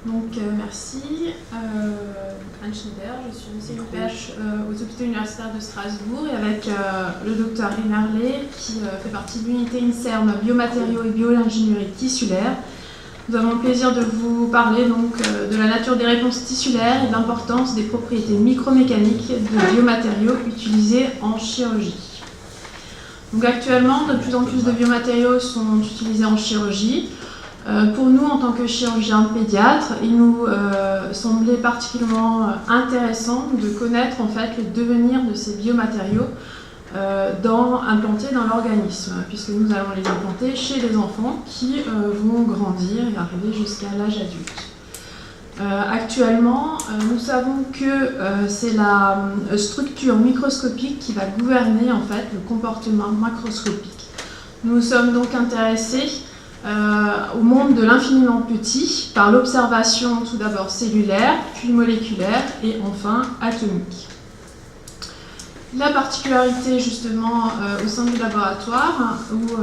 Merci. Anne Schneider, je suis CUPH aux hôpitaux universitaires de Strasbourg et avec le docteur Emerlé qui fait partie de l'unité INSERM biomatériaux et bioingénierie tissulaire. Nous avons le plaisir de vous parler donc de la nature des réponses tissulaires et de l'importance des propriétés micromécaniques de biomatériaux utilisés en chirurgie. Donc actuellement, de plus en plus de biomatériaux sont utilisés en chirurgie. Pour nous, en tant que chirurgiens pédiatres, il nous semblait particulièrement intéressant de connaître en fait le devenir de ces biomatériaux implantés dans l'organisme, puisque nous allons les implanter chez les enfants qui vont grandir et arriver jusqu'à l'âge adulte. Actuellement, nous savons que c'est la structure microscopique qui va gouverner en fait le comportement macroscopique. Nous sommes donc intéressés au monde de l'infiniment petit par l'observation tout d'abord cellulaire, puis moléculaire et enfin atomique. La particularité justement au sein du laboratoire où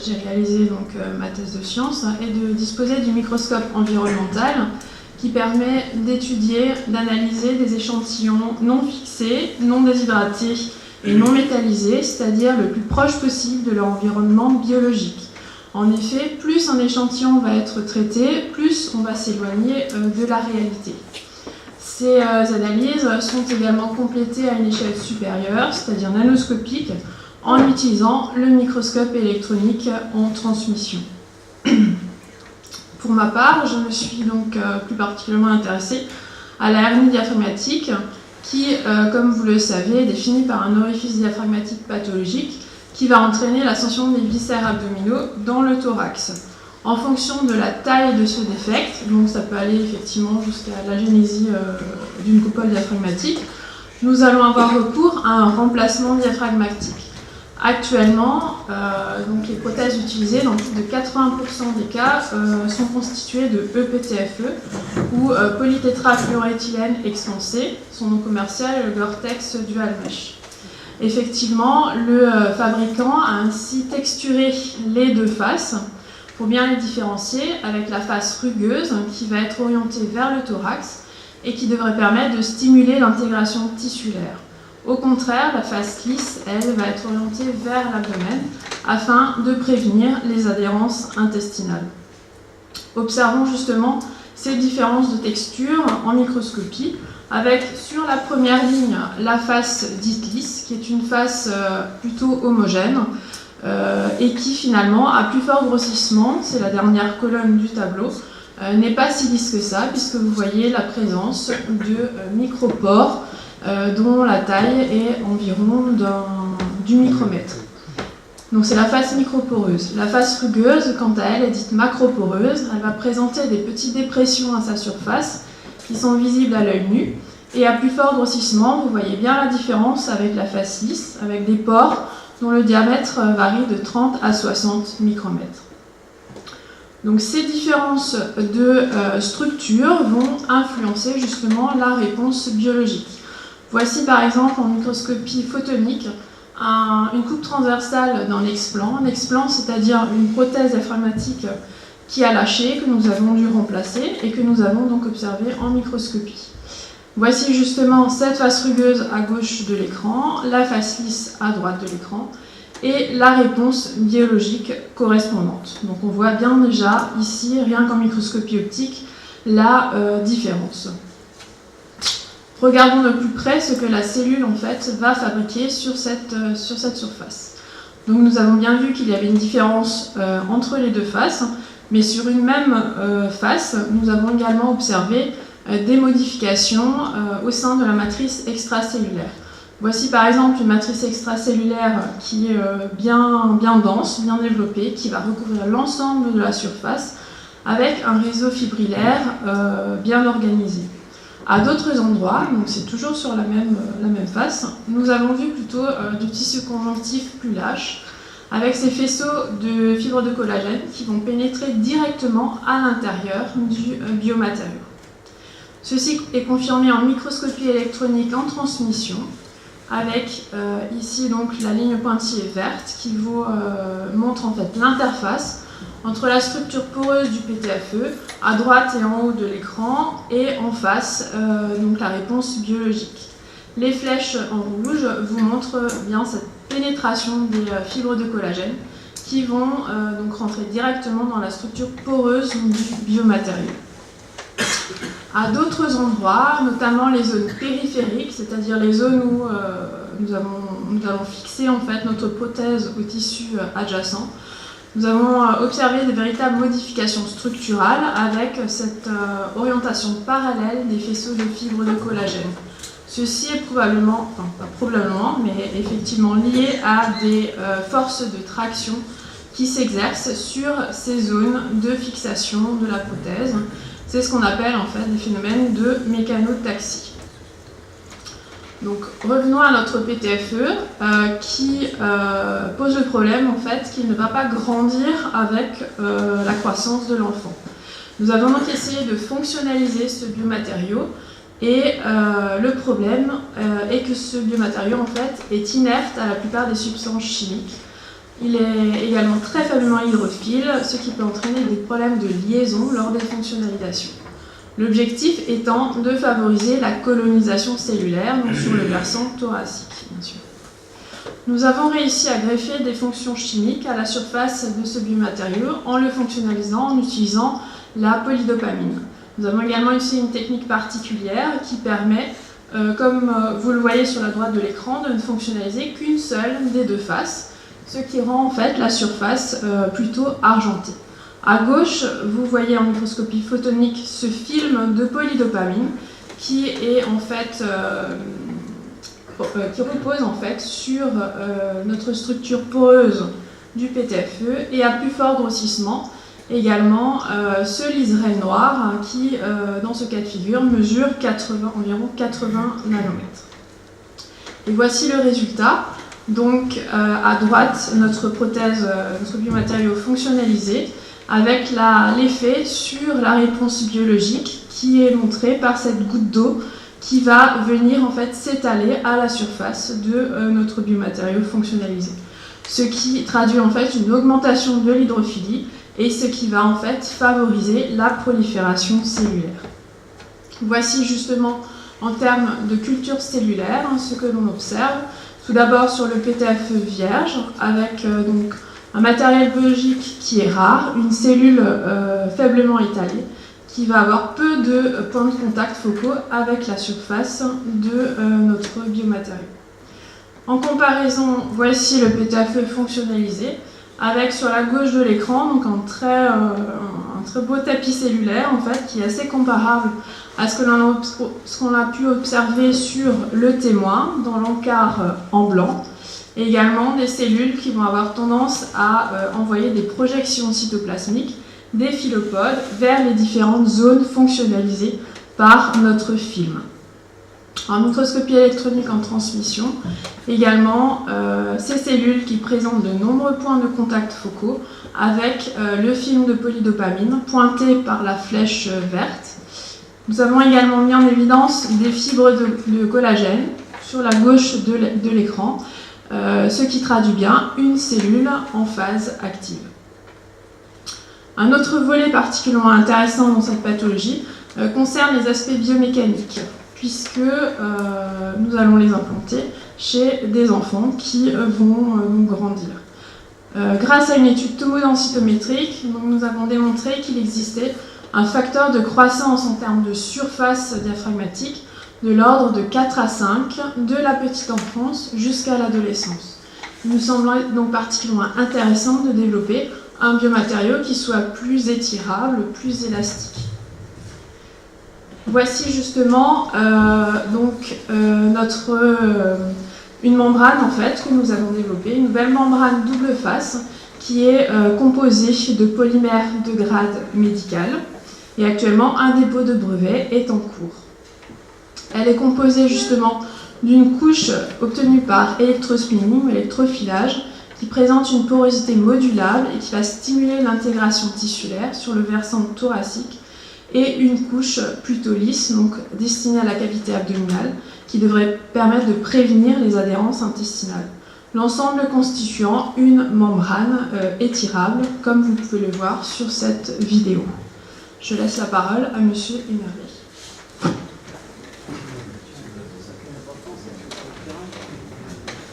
j'ai réalisé donc, ma thèse de science est de disposer du microscope environnemental qui permet d'étudier, d'analyser des échantillons non fixés, non déshydratés et non métallisés, c'est-à-dire le plus proche possible de leur environnement biologique. En effet, plus un échantillon va être traité, plus on va s'éloigner de la réalité. Ces analyses sont également complétées à une échelle supérieure, c'est-à-dire nanoscopique, en utilisant le microscope électronique en transmission. Pour ma part, je me suis donc plus particulièrement intéressée à la hernie diaphragmatique qui, comme vous le savez, est définie par un orifice diaphragmatique pathologique qui va entraîner l'ascension des viscères abdominaux dans le thorax. En fonction de la taille de ce défect, donc ça peut aller effectivement jusqu'à l'agénésie d'une coupole diaphragmatique, nous allons avoir recours à un remplacement diaphragmatique. Actuellement, donc les prothèses utilisées dans plus de 80% des cas sont constituées de EPTFE ou polytétrafluoroéthylène expansé. Son nom commercial est le Gore-Tex Dual Mesh. Effectivement, le fabricant a ainsi texturé les deux faces pour bien les différencier avec la face rugueuse qui va être orientée vers le thorax et qui devrait permettre de stimuler l'intégration tissulaire. Au contraire, la face lisse, elle, va être orientée vers l'abdomen afin de prévenir les adhérences intestinales. Observons justement ces différences de texture en microscopie avec sur la première ligne la face dite lisse qui est une face plutôt homogène et qui finalement a plus fort grossissement, c'est la dernière colonne du tableau, n'est pas si lisse que ça puisque vous voyez la présence de micropores dont la taille est environ du micromètre. Donc c'est la face microporeuse. La face rugueuse, quant à elle, est dite macroporeuse. Elle va présenter des petites dépressions à sa surface qui sont visibles à l'œil nu. Et à plus fort grossissement, vous voyez bien la différence avec la face lisse, avec des pores dont le diamètre varie de 30 à 60 micromètres. Donc ces différences de structure vont influencer justement la réponse biologique. Voici par exemple en microscopie photonique une coupe transversale d'un explant. Un explant, c'est-à-dire une prothèse diaphragmatique qui a lâché, que nous avons dû remplacer et que nous avons donc observé en microscopie. Voici justement cette face rugueuse à gauche de l'écran, la face lisse à droite de l'écran et la réponse biologique correspondante. Donc on voit bien déjà ici, rien qu'en microscopie optique, la différence. Regardons de plus près ce que la cellule en fait va fabriquer sur cette surface. Donc nous avons bien vu qu'il y avait une différence entre les deux faces, mais sur une même face, nous avons également observé des modifications au sein de la matrice extracellulaire. Voici par exemple une matrice extracellulaire qui est bien dense, bien développée, qui va recouvrir l'ensemble de la surface avec un réseau fibrillaire bien organisé. À d'autres endroits, donc c'est toujours sur la même face, nous avons vu plutôt du tissu conjonctif plus lâche, avec ces faisceaux de fibres de collagène qui vont pénétrer directement à l'intérieur du biomatériau. Ceci est confirmé en microscopie électronique en transmission, avec ici donc la ligne pointillée verte qui vous montre en fait l'interface entre la structure poreuse du PTFE, à droite et en haut de l'écran, et en face, donc la réponse biologique. Les flèches en rouge vous montrent bien cette pénétration des fibres de collagène qui vont donc rentrer directement dans la structure poreuse du biomatériau. À d'autres endroits, notamment les zones périphériques, c'est-à-dire les zones où nous allons fixer en fait notre prothèse au tissu adjacent, nous avons observé de véritables modifications structurales avec cette orientation parallèle des faisceaux de fibres de collagène. Ceci est probablement, enfin pas probablement, mais effectivement lié à des forces de traction qui s'exercent sur ces zones de fixation de la prothèse. C'est ce qu'on appelle en fait des phénomènes de mécanotaxie. Donc revenons à notre PTFE qui pose le problème en fait qu'il ne va pas grandir avec la croissance de l'enfant. Nous avons donc essayé de fonctionnaliser ce biomatériau et le problème est que ce biomatériau en fait est inerte à la plupart des substances chimiques. Il est également très faiblement hydrophile, ce qui peut entraîner des problèmes de liaison lors des fonctionnalisations. L'objectif étant de favoriser la colonisation cellulaire, donc sur le versant thoracique, bien sûr. Nous avons réussi à greffer des fonctions chimiques à la surface de ce biomatériau en le fonctionnalisant en utilisant la polydopamine. Nous avons également utilisé une technique particulière qui permet, comme vous le voyez sur la droite de l'écran, de ne fonctionnaliser qu'une seule des deux faces, ce qui rend en fait la surface plutôt argentée. À gauche, vous voyez en microscopie photonique ce film de polydopamine qui est en fait qui repose en fait sur notre structure poreuse du PTFE et à plus fort grossissement également ce liseré noir qui dans ce cas de figure mesure environ 80 nanomètres. Et voici le résultat. Donc à droite, notre prothèse, notre biomatériau fonctionnalisé avec l'effet sur la réponse biologique qui est montrée par cette goutte d'eau qui va venir en fait s'étaler à la surface de notre biomatériau fonctionnalisé. Ce qui traduit en fait une augmentation de l'hydrophilie et ce qui va en fait favoriser la prolifération cellulaire. Voici justement en termes de culture cellulaire ce que l'on observe. Tout d'abord sur le PTFE vierge avec donc un matériel biologique qui est rare, une cellule faiblement étalée, qui va avoir peu de points de contact focaux avec la surface de notre biomatériau. En comparaison, voici le PTFE fonctionnalisé, avec sur la gauche de l'écran donc un très beau tapis cellulaire en fait, qui est assez comparable à ce qu'on a pu observer sur le témoin, dans l'encart en blanc. Et également des cellules qui vont avoir tendance à envoyer des projections cytoplasmiques des filopodes vers les différentes zones fonctionnalisées par notre film. En microscopie électronique en transmission, également ces cellules qui présentent de nombreux points de contact focaux avec le film de polydopamine pointé par la flèche verte. Nous avons également mis en évidence des fibres de collagène sur la gauche de l'écran, ce qui traduit bien une cellule en phase active. Un autre volet particulièrement intéressant dans cette pathologie concerne les aspects biomécaniques, puisque nous allons les implanter chez des enfants qui vont grandir. Grâce à une étude tomodensitométrique, nous avons démontré qu'il existait un facteur de croissance en termes de surface diaphragmatique de l'ordre de 4 à 5 de la petite enfance jusqu'à l'adolescence. Il nous semble donc particulièrement intéressant de développer un biomatériau qui soit plus étirable, plus élastique. Voici justement une membrane en fait que nous avons développée, une nouvelle membrane double face qui est composée de polymères de grade médical et actuellement un dépôt de brevet est en cours. Elle est composée justement d'une couche obtenue par électrospinning ou électrofilage qui présente une porosité modulable et qui va stimuler l'intégration tissulaire sur le versant thoracique et une couche plutôt lisse, donc destinée à la cavité abdominale, qui devrait permettre de prévenir les adhérences intestinales. l'ensemble constituant une membrane étirable, comme vous pouvez le voir sur cette vidéo. Je laisse la parole à Monsieur Emerveille.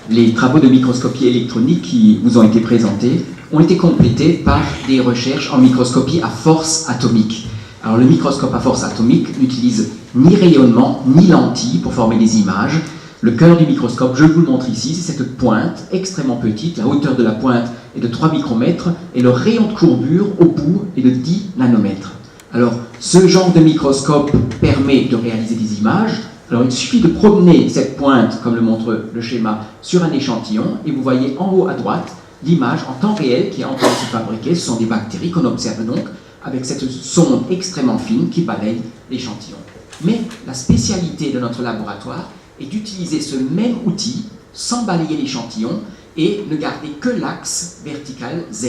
Les travaux de microscopie électronique qui vous ont été présentés ont été complétés par des recherches en microscopie à force atomique. Alors le microscope à force atomique n'utilise ni rayonnement ni lentille pour former des images. Le cœur du microscope, je vous le montre ici, c'est cette pointe extrêmement petite. La hauteur de la pointe est de 3 micromètres et le rayon de courbure au bout est de 10 nanomètres. Alors ce genre de microscope permet de réaliser des images. Alors il suffit de promener cette pointe, comme le montre le schéma, sur un échantillon et vous voyez en haut à droite l'image en temps réel qui est en train de se fabriquer. Ce sont des bactéries qu'on observe donc avec cette sonde extrêmement fine qui balaye l'échantillon. Mais la spécialité de notre laboratoire est d'utiliser ce même outil sans balayer l'échantillon et ne garder que l'axe vertical Z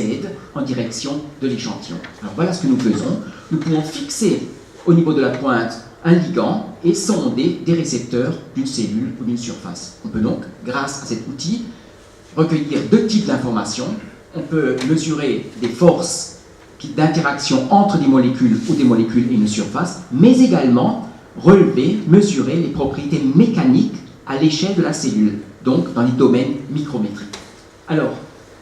en direction de l'échantillon. Alors voilà ce que nous faisons. Nous pouvons fixer au niveau de la pointe un ligand et sonder des récepteurs d'une cellule ou d'une surface. On peut donc, grâce à cet outil, recueillir deux types d'informations. On peut mesurer des forces d'interaction entre des molécules ou des molécules et une surface, mais également relever, mesurer les propriétés mécaniques à l'échelle de la cellule, donc dans les domaines micrométriques. Alors,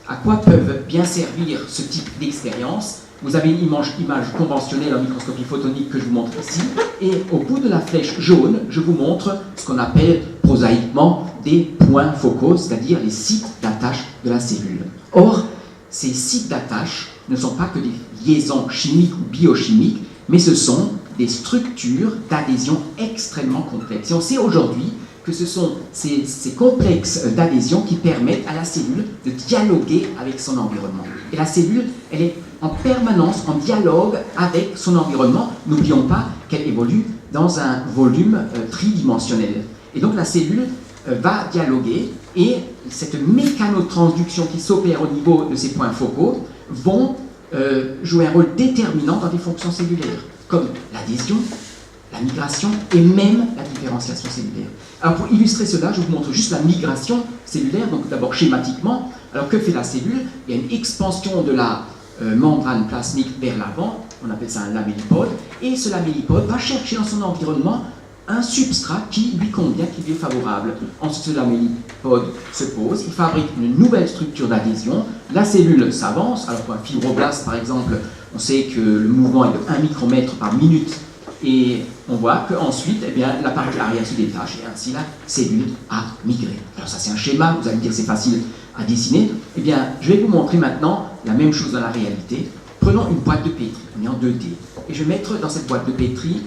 à quoi peuvent bien servir ce type d'expérience? Vous avez une image conventionnelle en microscopie photonique que je vous montre ici, et au bout de la flèche jaune, je vous montre ce qu'on appelle prosaïquement des points focaux, c'est-à-dire les sites d'attache de la cellule. Or, ces sites d'attache ne sont pas que des liaisons chimiques ou biochimiques, mais ce sont des structures d'adhésion extrêmement complexes. Et on sait aujourd'hui que ce sont ces complexes d'adhésion qui permettent à la cellule de dialoguer avec son environnement. Et la cellule, elle est en permanence en dialogue avec son environnement. N'oublions pas qu'elle évolue dans un volume tridimensionnel. Et donc la cellule va dialoguer et cette mécanotransduction qui s'opère au niveau de ces points focaux vont jouer un rôle déterminant dans des fonctions cellulaires, comme l'adhésion, la migration et même la différenciation cellulaire. Alors pour illustrer cela, je vous montre juste la migration cellulaire, donc d'abord schématiquement. Alors que fait la cellule? Il y a une expansion de la membrane plasmique vers l'avant, on appelle ça un lamellipode, et ce lamellipode va chercher dans son environnement un substrat qui lui convient, qui lui est favorable. Ensuite, ce lamellipode se pose, il fabrique une nouvelle structure d'adhésion, la cellule s'avance. Alors pour un fibroblast par exemple, on sait que le mouvement est de 1 micromètre par minute, et on voit qu'ensuite, la partie arrière se détache, et ainsi la cellule a migré. Alors ça c'est un schéma, vous allez me dire c'est facile à dessiner. Eh bien, je vais vous montrer maintenant la même chose dans la réalité. Prenons une boîte de pétri, on est en 2D, et je vais mettre dans cette boîte de pétri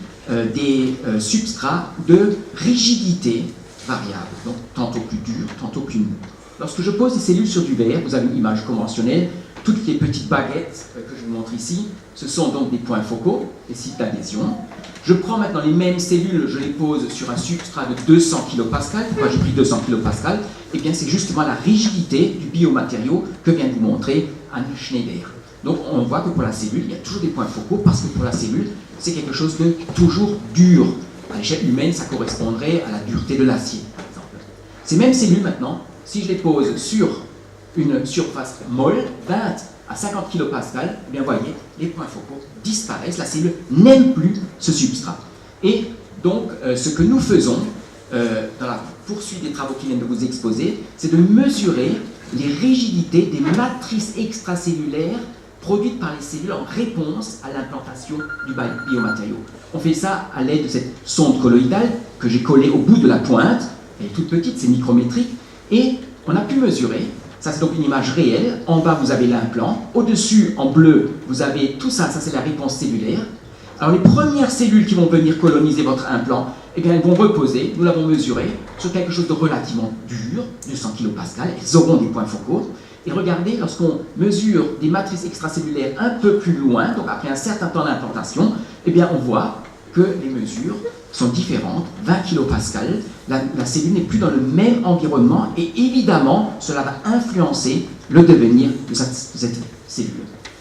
des substrats de rigidité variable, donc tantôt plus dur, tantôt plus mou. Lorsque je pose des cellules sur du verre, vous avez une image conventionnelle, toutes les petites baguettes que je vous montre ici, ce sont donc des points focaux, des sites d'adhésion. Je prends maintenant les mêmes cellules, je les pose sur un substrat de 200 kPa. Pourquoi j'ai pris 200 kPa? Eh bien c'est justement la rigidité du biomatériau que vient de vous montrer Anne Schneider. Donc on voit que pour la cellule, il y a toujours des points focaux parce que pour la cellule, c'est quelque chose de toujours dur. À l'échelle humaine, ça correspondrait à la dureté de l'acier, par exemple. Ces mêmes cellules maintenant, si je les pose sur une surface molle, 20 à 50 kPa, eh bien voyez, les points focaux disparaissent, la cellule n'aime plus ce substrat. Et donc, ce que nous faisons dans la poursuite des travaux qui viennent de vous exposer, c'est de mesurer les rigidités des matrices extracellulaires produites par les cellules en réponse à l'implantation du biomatériau. On fait ça à l'aide de cette sonde colloïdale que j'ai collée au bout de la pointe. Elle est toute petite, c'est micrométrique, et on a pu mesurer. Ça c'est donc une image réelle. En bas vous avez l'implant, au-dessus en bleu vous avez tout ça, ça c'est la réponse cellulaire. Alors les premières cellules qui vont venir coloniser votre implant, eh bien elles vont reposer, nous l'avons mesuré, sur quelque chose de relativement dur, 200 kPa, elles auront des points focaux. Et regardez, lorsqu'on mesure des matrices extracellulaires un peu plus loin, donc après un certain temps d'implantation, eh bien on voit que les mesures sont différentes, 20 kPa, la cellule n'est plus dans le même environnement et évidemment cela va influencer le devenir de cette cellule.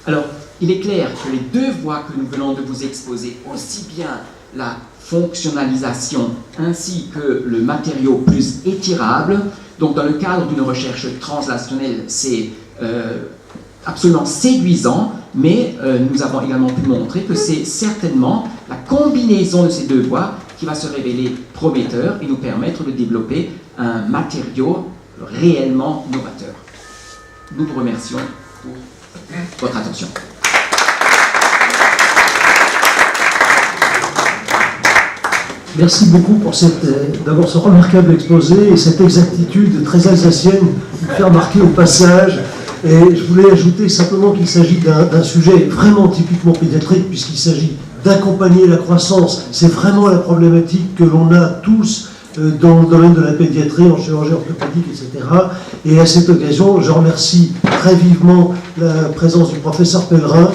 Alors, il est clair que les deux voies que nous venons de vous exposer, aussi bien la fonctionnalisation ainsi que le matériau plus étirable, donc dans le cadre d'une recherche translationnelle, c'est absolument séduisant, mais nous avons également pu montrer que c'est certainement la combinaison de ces deux voies qui va se révéler prometteur et nous permettre de développer un matériau réellement novateur. Nous vous remercions pour votre attention. Merci beaucoup pour d'abord ce remarquable exposé et cette exactitude très alsacienne qui fait remarquer au passage. Et je voulais ajouter simplement qu'il s'agit d'un sujet vraiment typiquement pédiatrique puisqu'il s'agit d'accompagner la croissance. C'est vraiment la problématique que l'on a tous dans le domaine de la pédiatrie, en chirurgie orthopédique, etc. Et à cette occasion, je remercie très vivement la présence du professeur Pellerin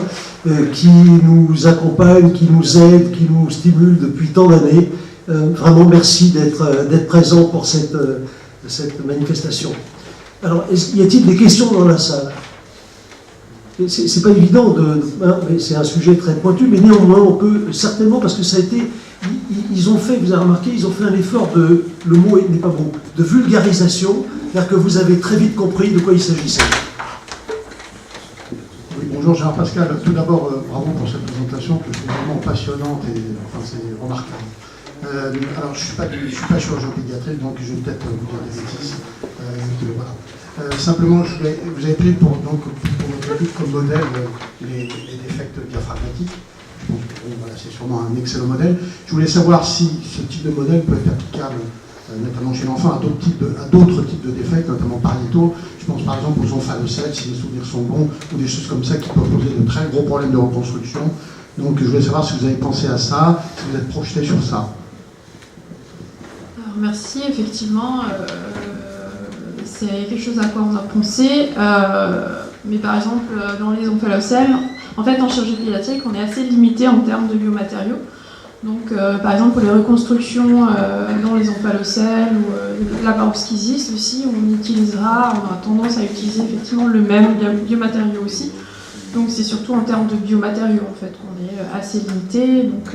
qui nous accompagne, qui nous aide, qui nous stimule depuis tant d'années. Vraiment merci d'être présent pour cette manifestation. Alors, y a-t-il des questions dans la salle? C'est pas évident, mais c'est un sujet très pointu, mais néanmoins, on peut certainement, parce que ça a été, ils ont fait, vous avez remarqué, ils ont fait un effort le mot n'est pas bon, de vulgarisation, c'est-à-dire que vous avez très vite compris de quoi il s'agissait. Oui, bonjour Jean-Pascal, tout d'abord, bravo pour cette présentation que je trouve vraiment passionnante et enfin, c'est remarquable. Alors, je ne suis pas chirurgien pédiatrique, donc je vais peut-être vous dire des bêtises. Voilà. Simplement, vous avez pris pour notre étude comme modèle les défects diaphragmatiques. Donc, voilà, c'est sûrement un excellent modèle. Je voulais savoir si ce type de modèle peut être applicable, notamment chez l'enfant, à d'autres types de défects, notamment pariétaux. Je pense par exemple aux omphalocètes, si les souvenirs sont bons, ou des choses comme ça qui peuvent poser de très gros problèmes de reconstruction. Donc, je voulais savoir si vous avez pensé à ça, si vous êtes projeté sur ça. Alors, merci, effectivement. C'est quelque chose à quoi on a pensé, mais par exemple dans les omphalocèles, en fait en chirurgie pédiatrique on est assez limité en termes de biomatériaux. Donc par exemple pour les reconstructions dans les omphalocèles ou la paroxysis aussi, on a tendance à utiliser effectivement le même biomatériau aussi. Donc c'est surtout en termes de biomatériaux en fait qu'on est assez limité, donc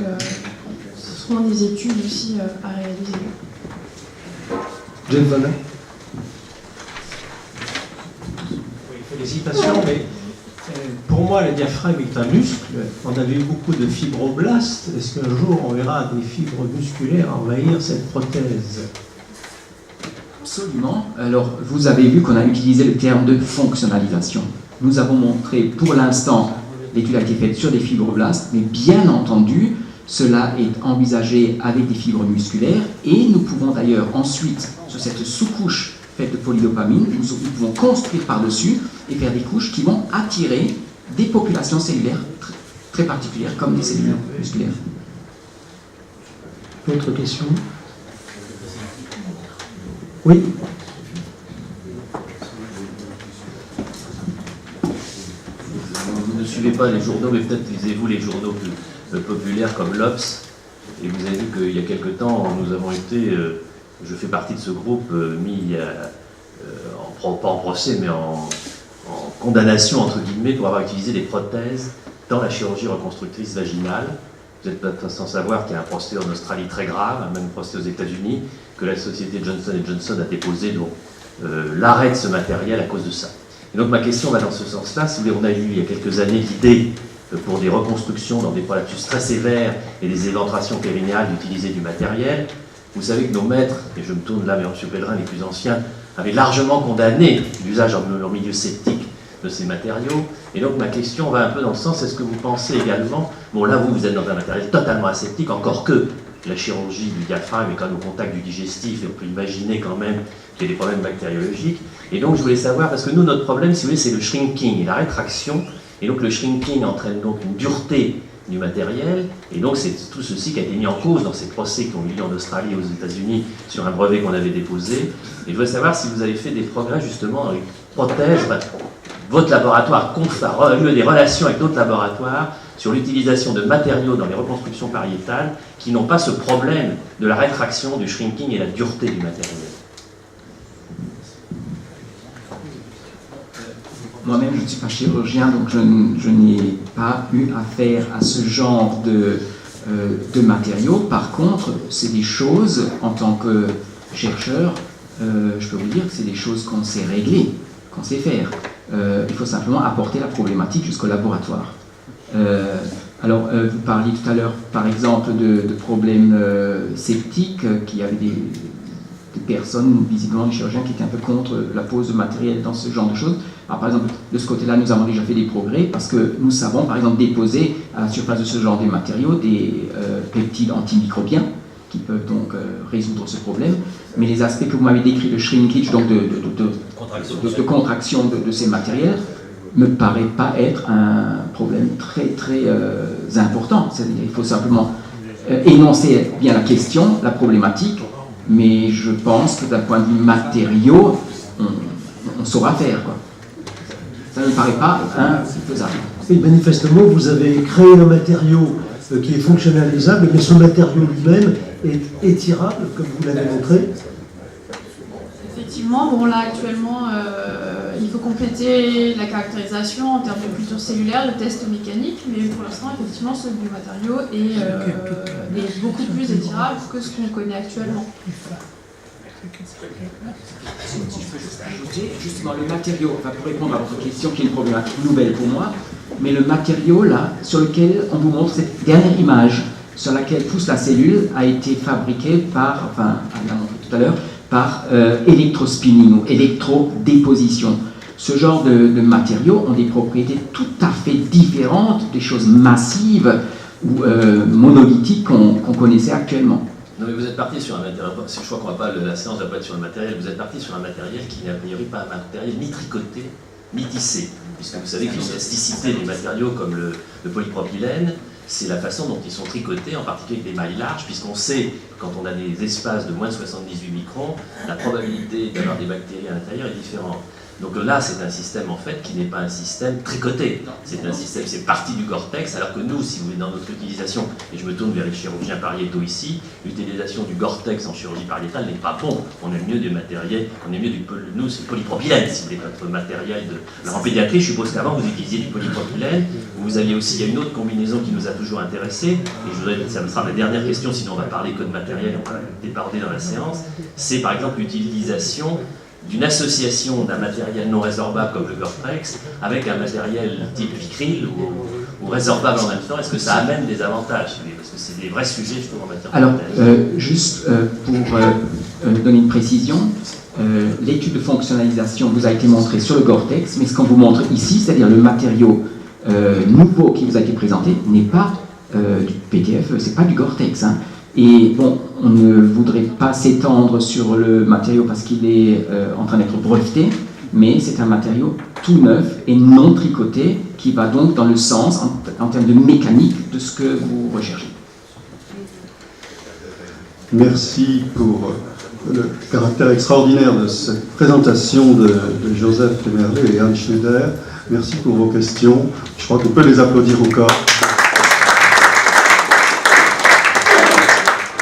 ce seront des études aussi à réaliser. Jane Vanna. Félicitations, mais pour moi, le diaphragme est un muscle. On a vu beaucoup de fibroblastes. Est-ce qu'un jour, on verra des fibres musculaires envahir cette prothèse? Absolument. Alors, vous avez vu qu'on a utilisé le terme de fonctionnalisation. Nous avons montré, pour l'instant, l'étude a été faite sur des fibroblastes, mais bien entendu, cela est envisagé avec des fibres musculaires, et nous pouvons d'ailleurs ensuite, sur cette sous-couche faite de polydopamine, nous pouvons construire par-dessus et faire des couches qui vont attirer des populations cellulaires très particulières, comme des cellules musculaires. Autre question? Oui. Vous ne suivez pas les journaux, mais peut-être lisez-vous les journaux plus populaires comme l'Obs, et vous avez vu qu'il y a quelque temps, nous avons été... je fais partie de ce groupe mis pas en procès, mais en condamnation, entre guillemets, pour avoir utilisé des prothèses dans la chirurgie reconstructrice vaginale. Vous êtes peut-être sans savoir qu'il y a un procès en Australie très grave, un même procès aux États-Unis, que la société Johnson & Johnson a déposé l'arrêt de ce matériel à cause de ça. Et donc ma question va dans ce sens-là. Si vous voulez, on a eu il y a quelques années l'idée, pour des reconstructions dans des prolapsus très sévères et des éventrations périnéales, d'utiliser du matériel. Vous savez que nos maîtres, et je me tourne là vers M. Pellerin, les plus anciens, avaient largement condamné l'usage en milieu sceptique de ces matériaux. Et donc ma question va un peu dans le sens, est-ce que vous pensez également, bon là vous êtes dans un matériel totalement aseptique, encore que la chirurgie du diaphragme est quand même au contact du digestif, et on peut imaginer quand même qu'il y a des problèmes bactériologiques. Et donc je voulais savoir, parce que nous notre problème, si vous voulez, c'est le shrinking et la rétraction, et donc le shrinking entraîne donc une dureté du matériel, et donc c'est tout ceci qui a été mis en cause dans ces procès qui ont eu lieu en Australie et aux États-Unis sur un brevet qu'on avait déposé. Et je voudrais savoir si vous avez fait des progrès justement dans les prothèses, votre laboratoire a eu des relations avec d'autres laboratoires sur l'utilisation de matériaux dans les reconstructions pariétales qui n'ont pas ce problème de la rétraction, du shrinking et la dureté du matériel. moi-même, je ne suis pas chirurgien, donc je n'ai pas eu affaire à ce genre de matériaux. Par contre, c'est des choses, en tant que chercheur, je peux vous dire que c'est des choses qu'on sait régler, qu'on sait faire. Il faut simplement apporter la problématique jusqu'au laboratoire. Alors, vous parliez tout à l'heure, par exemple, de problèmes sceptiques, qu'il y avait des personnes, visiblement des chirurgiens, qui étaient un peu contre la pose de matériel dans ce genre de choses. Alors, par exemple, de ce côté-là, nous avons déjà fait des progrès, parce que nous savons, par exemple, déposer à la surface de ce genre de matériaux des peptides antimicrobiens, qui peuvent donc résoudre ce problème. Mais les aspects que vous m'avez décrits de shrinkage, donc de contraction de ces matériels, me paraît pas être un problème très très important. C'est-à-dire il faut simplement énoncer bien la question, la problématique, mais je pense que d'un point de vue matériaux, on saura faire, quoi. Ça ne me paraît pas faisable. Et manifestement, vous avez créé un matériau qui est fonctionnalisable, mais ce matériau lui-même est étirable, comme vous l'avez montré. Effectivement, bon là actuellement, il faut compléter la caractérisation en termes de culture cellulaire, de tests mécaniques, mais pour l'instant, effectivement, ce du matériau est beaucoup plus étirable que ce qu'on connaît actuellement. Si je peux juste ajouter, justement, le matériau, enfin, pour répondre à votre question, qui est une problématique nouvelle pour moi, mais le matériau là, sur lequel on vous montre cette dernière image, sur laquelle pousse la cellule, a été fabriqué par, enfin, on l'a montré tout à l'heure, par électrospinning ou électrodéposition. Ce genre de matériaux ont des propriétés tout à fait différentes des choses massives ou monolithiques qu'on connaissait actuellement. Non mais vous êtes parti sur un matériel, je crois qu'on va pas, la séance ne va pas être sur le matériel, vous êtes parti sur un matériel qui n'est a priori pas un matériel ni tricoté, ni tissé. Puisque vous savez que l'élasticité des matériaux comme le polypropylène, c'est la façon dont ils sont tricotés, en particulier avec des mailles larges, puisqu'on sait, quand on a des espaces de moins de 78 microns, la probabilité d'avoir des bactéries à l'intérieur est différente. Donc là, c'est un système en fait qui n'est pas un système tricoté. C'est un système, c'est partie du Gore-Tex, alors que nous, si vous voulez, dans notre utilisation, et je me tourne vers les chirurgiens pariétaux ici, l'utilisation du Gore-Tex en chirurgie pariétale n'est pas bon. On est mieux du matériel, nous, c'est le polypropylène, si vous voulez, notre matériel de. Alors en pédiatrie, je suppose qu'avant, vous utilisiez du polypropylène. Vous aviez aussi, il y a une autre combinaison qui nous a toujours intéressés, et ça me sera ma dernière question, sinon on va parler que de matériel, on va déborder dans la séance. C'est par exemple l'utilisation d'une association d'un matériel non résorbable comme le Gore-Tex avec un matériel type Vicryl ou résorbable en même temps. Est-ce que ça amène des avantages? Parce que c'est des vrais sujets, je trouve, en matière de Alors, juste pour donner une précision, l'étude de fonctionnalisation vous a été montrée sur le Gore-Tex, mais ce qu'on vous montre ici, c'est-à-dire le matériau nouveau qui vous a été présenté, n'est pas du PTF, c'est pas du Gore-Tex. Hein. Et bon, on ne voudrait pas s'étendre sur le matériau parce qu'il est en train d'être breveté, mais c'est un matériau tout neuf et non tricoté qui va donc dans le sens, en termes de mécanique, de ce que vous recherchez. Merci pour le caractère extraordinaire de cette présentation de Joseph Temerlet et Anne Schneider. Merci pour vos questions. Je crois qu'on peut les applaudir encore.